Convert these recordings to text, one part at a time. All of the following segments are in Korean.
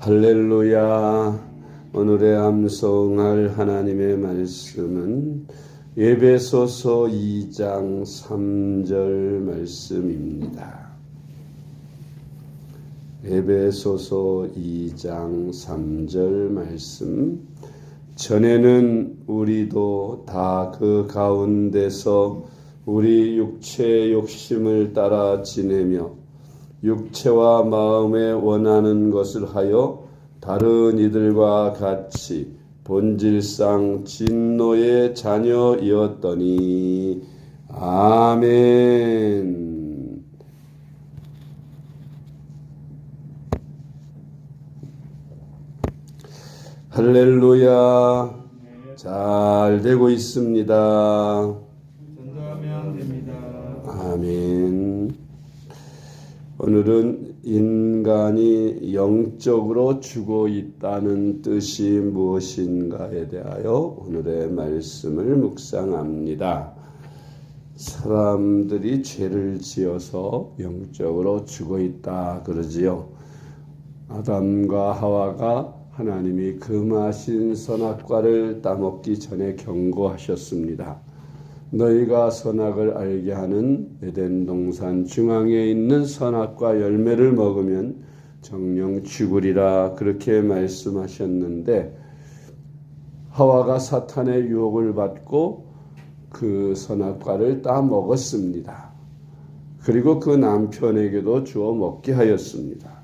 할렐루야. 오늘의 암송할 하나님의 말씀은 에베소서 2장 3절 말씀입니다. 에베소서 2장 3절 말씀. 전에는 우리도 다 그 가운데서 우리 육체의 욕심을 따라 지내며 육체와 마음에 원하는 것을 하여 다른 이들과 같이 본질상 진노의 자녀이었더니. 아멘. 할렐루야. 잘 되고 있습니다. 전도하면 됩니다. 아멘. 오늘은 인간이 영적으로 죽어 있다는 뜻이 무엇인가에 대하여 오늘의 말씀을 묵상합니다. 사람들이 죄를 지어서 영적으로 죽어 있다 그러지요. 아담과 하와가 하나님이 금하신 선악과를 따먹기 전에 경고하셨습니다. 너희가 선악을 알게 하는 에덴 동산 중앙에 있는 선악과 열매를 먹으면 정녕 죽으리라, 그렇게 말씀하셨는데, 하와가 사탄의 유혹을 받고 그 선악과를 따 먹었습니다. 그리고 그 남편에게도 주어 먹게 하였습니다.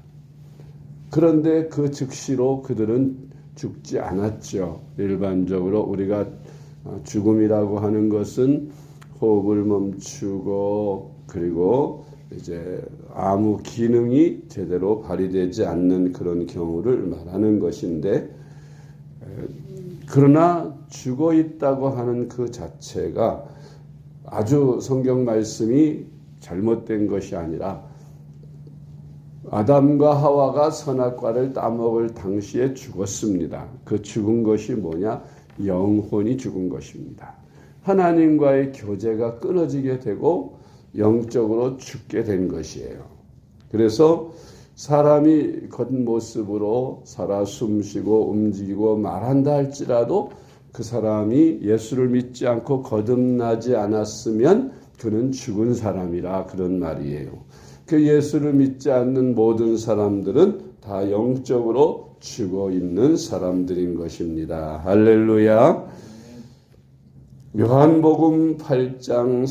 그런데 그 즉시로 그들은 죽지 않았죠. 일반적으로 우리가 죽음이라고 하는 것은 호흡을 멈추고 그리고 이제 아무 기능이 제대로 발휘되지 않는 그런 경우를 말하는 것인데, 그러나 죽어 있다고 하는 그 자체가 아주 성경 말씀이 잘못된 것이 아니라 아담과 하와가 선악과를 따먹을 당시에 죽었습니다. 그 죽은 것이 뭐냐? 영혼이 죽은 것입니다. 하나님과의 교제가 끊어지게 되고 영적으로 죽게 된 것이에요. 그래서 사람이 겉모습으로 살아 숨쉬고 움직이고 말한다 할지라도 그 사람이 예수를 믿지 않고 거듭나지 않았으면 그는 죽은 사람이라, 그런 말이에요. 그 예수를 믿지 않는 모든 사람들은 다 영적으로 죽어 있는 사람들인 것입니다. 할렐루야. 요한복음 8장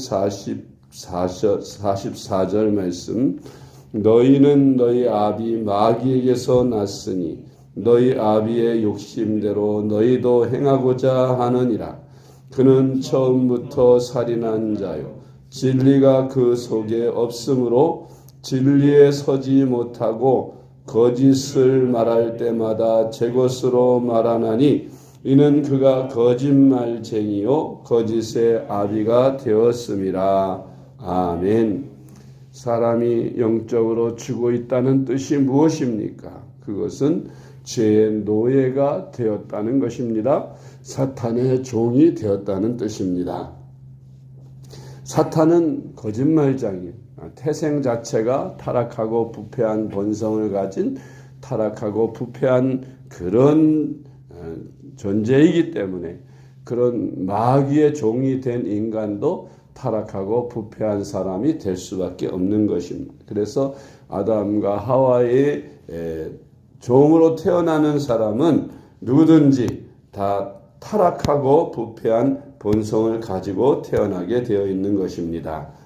44절 말씀. 너희는 너희 아비 마귀에게서 났으니 너희 아비의 욕심대로 너희도 행하고자 하느니라. 그는 처음부터 살인한 자요, 진리가 그 속에 없으므로 진리에 서지 못하고 거짓을 말할 때마다 제 것으로 말하나니 이는 그가 거짓말쟁이요 거짓의 아비가 되었음이라. 아멘. 사람이 영적으로 죽어 있다는 뜻이 무엇입니까? 그것은 죄의 노예가 되었다는 것입니다. 사탄의 종이 되었다는 뜻입니다. 사탄은 거짓말장이에요. 태생 자체가 타락하고 부패한 본성을 가진 타락하고 부패한 그런 존재이기 때문에 그런 마귀의 종이 된 인간도 타락하고 부패한 사람이 될 수밖에 없는 것입니다. 그래서 아담과 하와의 종으로 태어나는 사람은 누구든지 다 타락하고 부패한 본성을 가지고 태어나게 되어 있는 것입니다.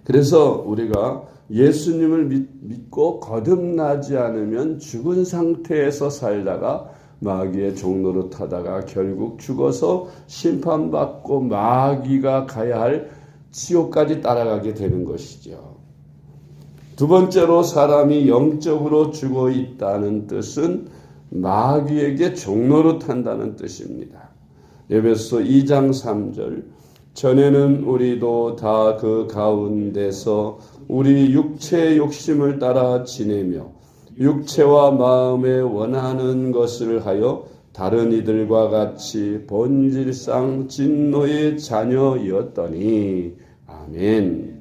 그래서 우리가 예수님을 믿고 거듭나지 않으면 죽은 상태에서 살다가 마귀의 종노릇 하다가 결국 죽어서 심판받고 마귀가 가야 할 지옥까지 따라가게 되는 것이죠. 두 번째로 사람이 영적으로 죽어 있다는 뜻은 마귀에게 종노릇 한다는 뜻입니다. 에베소 2장 3절. 전에는 우리도 다 그 가운데서 우리 육체의 욕심을 따라 지내며 육체와 마음에 원하는 것을 하여 다른 이들과 같이 본질상 진노의 자녀였더니. 아멘.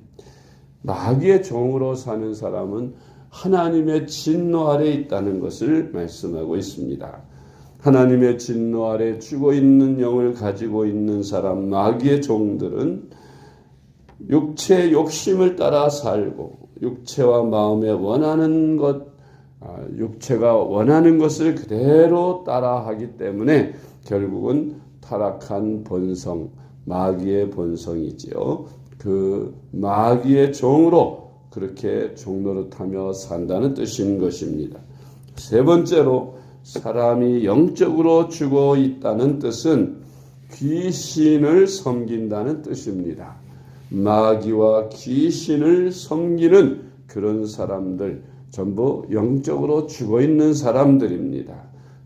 마귀의 종으로 사는 사람은 하나님의 진노 아래 있다는 것을 말씀하고 있습니다. 하나님의 진노 아래 죽어 있는 영을 가지고 있는 사람, 마귀의 종들은 육체의 욕심을 따라 살고 육체와 마음에 원하는 것, 육체가 원하는 것을 그대로 따라하기 때문에 결국은 타락한 본성, 마귀의 본성이지요. 그 마귀의 종으로 그렇게 종노릇하며 산다는 뜻인 것입니다. 세 번째로 사람이 영적으로 죽어 있다는 뜻은 귀신을 섬긴다는 뜻입니다. 마귀와 귀신을 섬기는 그런 사람들 전부 영적으로 죽어 있는 사람들입니다.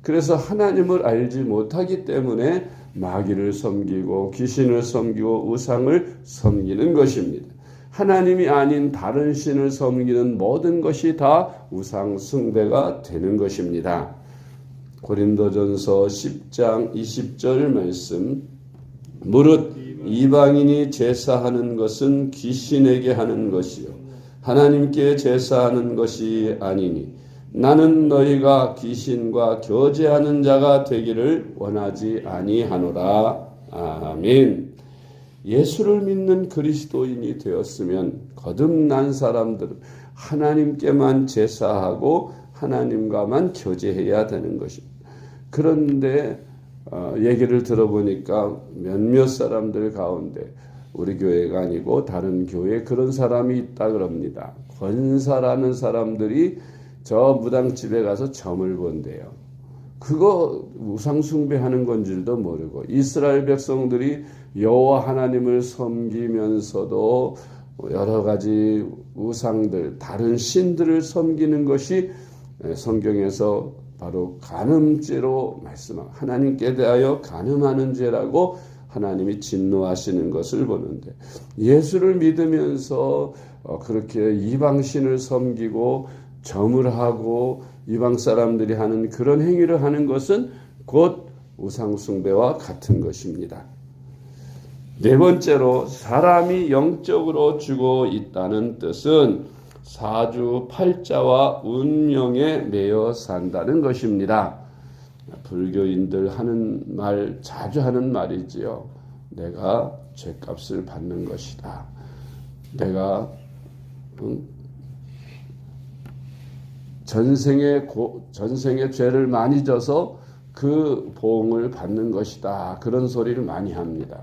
그래서 하나님을 알지 못하기 때문에 마귀를 섬기고 귀신을 섬기고 우상을 섬기는 것입니다. 하나님이 아닌 다른 신을 섬기는 모든 것이 다 우상 숭배가 되는 것입니다. 고린도전서 10장 20절 말씀, 무릇 이방인이 제사하는 것은 귀신에게 하는 것이요 하나님께 제사하는 것이 아니니 나는 너희가 귀신과 교제하는 자가 되기를 원하지 아니하노라. 아멘. 예수를 믿는 그리스도인이 되었으면 거듭난 사람들은 하나님께만 제사하고 하나님과만 교제해야 되는 것입니다. 그런데 얘기를 들어보니까 몇몇 사람들 가운데 우리 교회가 아니고 다른 교회에 그런 사람이 있다 그럽니다. 권사라는 사람들이 저 무당집에 가서 점을 본대요. 그거 우상 숭배하는 건 줄도 모르고 이스라엘 백성들이 여호와 하나님을 섬기면서도 여러 가지 우상들, 다른 신들을 섬기는 것이 성경에서 바로 간음죄로 말씀하고 하나님께 대하여 간음하는 죄라고 하나님이 진노하시는 것을 보는데, 예수를 믿으면서 그렇게 이방신을 섬기고 점을 하고 이방 사람들이 하는 그런 행위를 하는 것은 곧 우상숭배와 같은 것입니다. 네 번째로 사람이 영적으로 죽어 있다는 뜻은 사주팔자와 운명에 매여 산다는 것입니다. 불교인들 하는 말, 자주 하는 말이지요. 내가 죄값을 받는 것이다. 내가 전생에 죄를 많이 져서 그 보응을 받는 것이다. 그런 소리를 많이 합니다.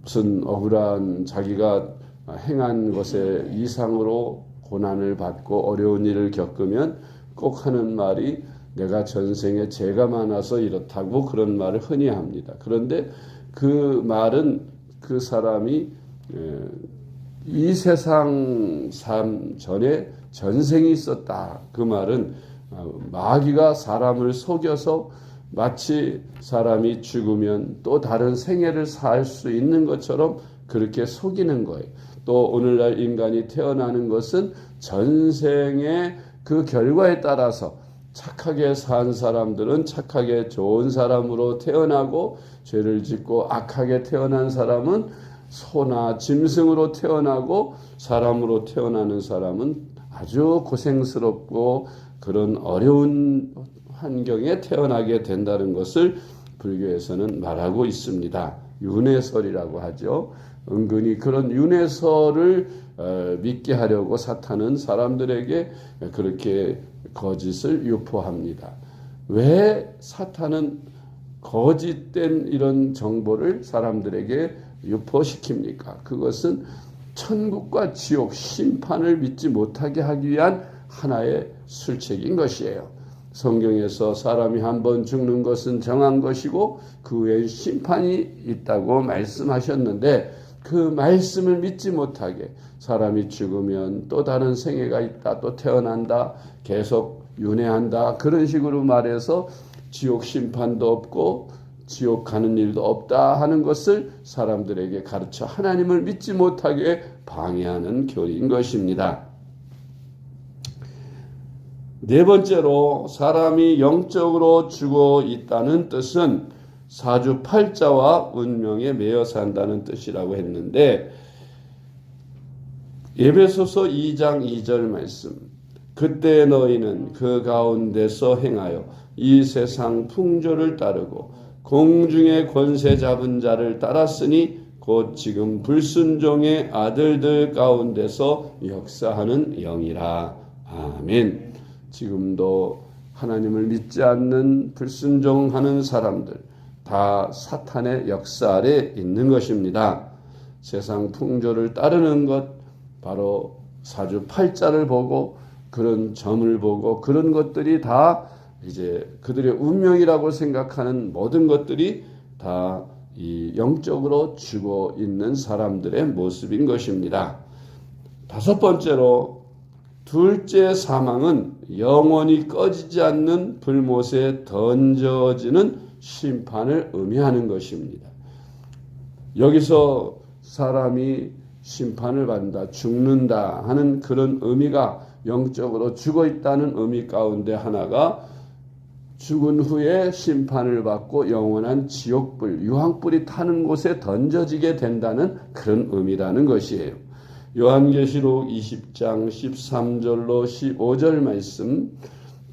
무슨 억울한 자기가 행한 것에 이상으로 고난을 받고 어려운 일을 겪으면 꼭 하는 말이 내가 전생에 죄가 많아서 이렇다고 그런 말을 흔히 합니다. 그런데 그 말은 그 사람이 이 세상 삶 전에 전생이 있었다. 그 말은 마귀가 사람을 속여서 마치 사람이 죽으면 또 다른 생애를 살 수 있는 것처럼 그렇게 속이는 거예요. 또 오늘날 인간이 태어나는 것은 전생의 그 결과에 따라서 착하게 산 사람들은 착하게 좋은 사람으로 태어나고, 죄를 짓고 악하게 태어난 사람은 소나 짐승으로 태어나고, 사람으로 태어나는 사람은 아주 고생스럽고 그런 어려운 환경에 태어나게 된다는 것을 불교에서는 말하고 있습니다. 윤회설이라고 하죠. 은근히 그런 윤회설을 믿게 하려고 사탄은 사람들에게 그렇게 거짓을 유포합니다. 왜 사탄은 거짓된 이런 정보를 사람들에게 유포시킵니까? 그것은 천국과 지옥, 심판을 믿지 못하게 하기 위한 하나의 술책인 것이에요. 성경에서 사람이 한번 죽는 것은 정한 것이고 그 외에 심판이 있다고 말씀하셨는데, 그 말씀을 믿지 못하게 사람이 죽으면 또 다른 생애가 있다, 또 태어난다, 계속 윤회한다, 그런 식으로 말해서 지옥 심판도 없고 지옥 가는 일도 없다 하는 것을 사람들에게 가르쳐 하나님을 믿지 못하게 방해하는 교리인 것입니다. 네 번째로 사람이 영적으로 죽어 있다는 뜻은 사주팔자와 운명에 매여 산다는 뜻이라고 했는데, 에베소서 2장 2절 말씀. 그때 너희는 그 가운데서 행하여 이 세상 풍조를 따르고 공중의 권세 잡은 자를 따랐으니 곧 지금 불순종의 아들들 가운데서 역사하는 영이라. 아멘. 지금도 하나님을 믿지 않는 불순종하는 사람들 다 사탄의 역사 아래 있는 것입니다. 세상 풍조를 따르는 것, 바로 사주팔자를 보고 그런 점을 보고 그런 것들이 다 이제 그들의 운명이라고 생각하는 모든 것들이 다 이 영적으로 죽어 있는 사람들의 모습인 것입니다. 다섯 번째로, 둘째 사망은 영원히 꺼지지 않는 불못에 던져지는 심판을 의미하는 것입니다. 여기서 사람이 심판을 받는다, 죽는다 하는 그런 의미가 영적으로 죽어 있다는 의미 가운데 하나가 죽은 후에 심판을 받고 영원한 지옥불, 유황불이 타는 곳에 던져지게 된다는 그런 의미라는 것이에요. 요한계시록 20장 13절로 15절 말씀,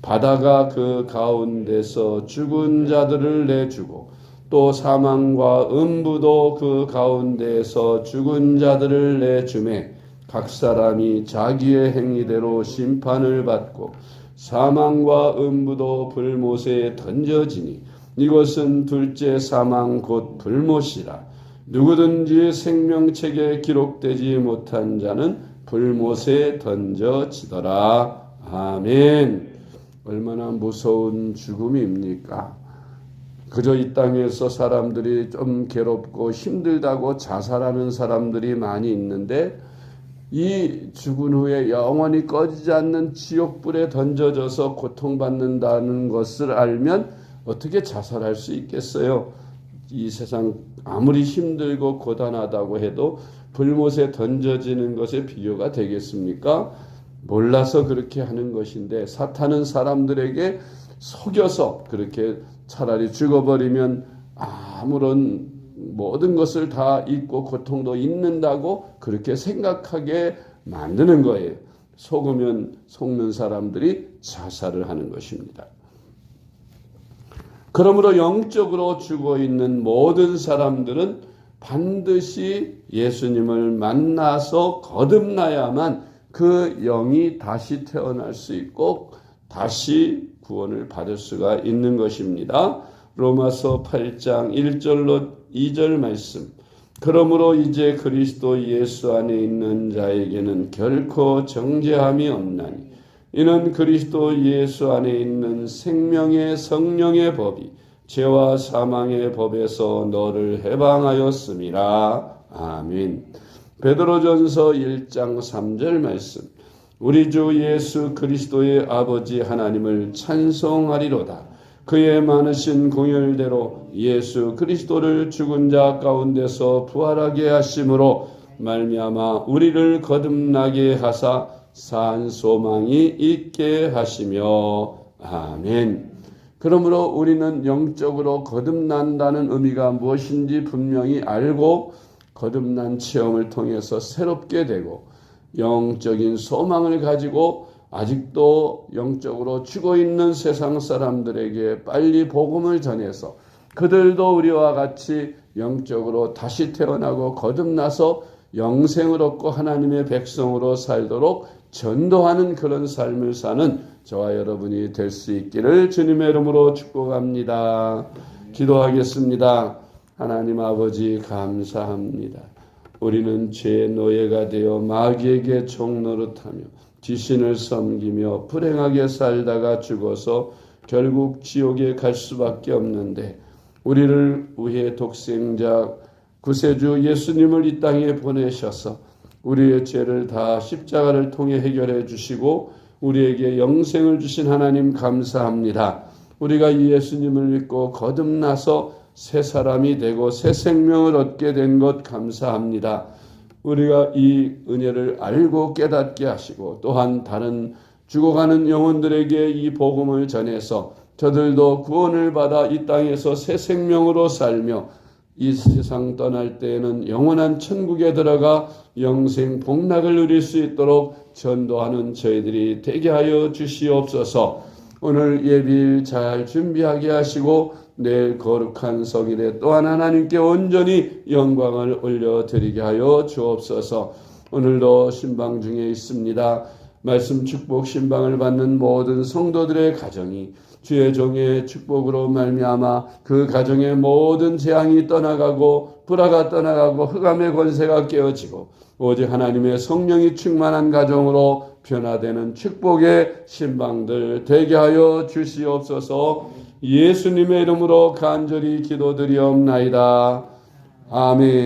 바다가 그 가운데서 죽은 자들을 내주고 또 사망과 음부도 그 가운데에서 죽은 자들을 내주매 각 사람이 자기의 행위대로 심판을 받고 사망과 음부도 불못에 던져지니 이것은 둘째 사망 곧 불못이라. 누구든지 생명책에 기록되지 못한 자는 불못에 던져지더라. 아멘. 얼마나 무서운 죽음입니까? 그저 이 땅에서 사람들이 좀 괴롭고 힘들다고 자살하는 사람들이 많이 있는데, 이 죽은 후에 영원히 꺼지지 않는 지옥불에 던져져서 고통받는다는 것을 알면 어떻게 자살할 수 있겠어요? 이 세상 아무리 힘들고 고단하다고 해도 불못에 던져지는 것에 비교가 되겠습니까? 몰라서 그렇게 하는 것인데, 사탄은 사람들에게 속여서 그렇게 차라리 죽어버리면 아무런 모든 것을 다 잊고 고통도 잊는다고 그렇게 생각하게 만드는 거예요. 속으면 속는 사람들이 자살을 하는 것입니다. 그러므로 영적으로 죽어 있는 모든 사람들은 반드시 예수님을 만나서 거듭나야만 그 영이 다시 태어날 수 있고 다시 구원을 받을 수가 있는 것입니다. 로마서 8장 1절로 2절 말씀. 그러므로 이제 그리스도 예수 안에 있는 자에게는 결코 정죄함이 없나니 이는 그리스도 예수 안에 있는 생명의 성령의 법이 죄와 사망의 법에서 너를 해방하였음이라. 아멘. 베드로전서 1장 3절 말씀. 우리 주 예수 그리스도의 아버지 하나님을 찬송하리로다. 그의 많으신 공혈대로 예수 그리스도를 죽은 자 가운데서 부활하게 하심으로 말미암아 우리를 거듭나게 하사 산 소망이 있게 하시며. 아멘. 그러므로 우리는 영적으로 거듭난다는 의미가 무엇인지 분명히 알고 거듭난 체험을 통해서 새롭게 되고 영적인 소망을 가지고 아직도 영적으로 죽어있는 세상 사람들에게 빨리 복음을 전해서 그들도 우리와 같이 영적으로 다시 태어나고 거듭나서 영생을 얻고 하나님의 백성으로 살도록 전도하는 그런 삶을 사는 저와 여러분이 될 수 있기를 주님의 이름으로 축복합니다. 기도하겠습니다. 하나님 아버지 감사합니다. 우리는 죄의 노예가 되어 마귀에게 종노릇하며 지신을 섬기며 불행하게 살다가 죽어서 결국 지옥에 갈 수밖에 없는데, 우리를 위해 독생자 구세주 예수님을 이 땅에 보내셔서 우리의 죄를 다 십자가를 통해 해결해 주시고 우리에게 영생을 주신 하나님 감사합니다. 우리가 이 예수님을 믿고 거듭나서 새 사람이 되고 새 생명을 얻게 된 것 감사합니다. 우리가 이 은혜를 알고 깨닫게 하시고 또한 다른 죽어가는 영혼들에게 이 복음을 전해서 저들도 구원을 받아 이 땅에서 새 생명으로 살며 이 세상 떠날 때에는 영원한 천국에 들어가 영생 복락을 누릴 수 있도록 전도하는 저희들이 되게 하여 주시옵소서. 오늘 예비일 잘 준비하게 하시고 내일 거룩한 성일에 또한 하나님께 온전히 영광을 올려드리게 하여 주옵소서. 오늘도 신방 중에 있습니다. 말씀 축복 신방을 받는 모든 성도들의 가정이 주의 종의 축복으로 말미암아 그 가정의 모든 재앙이 떠나가고 불화가 떠나가고 흑암의 권세가 깨어지고 오직 하나님의 성령이 충만한 가정으로 변화되는 축복의 신방들 되게 하여 주시옵소서. 예수님의 이름으로 간절히 기도드리옵나이다. 아멘.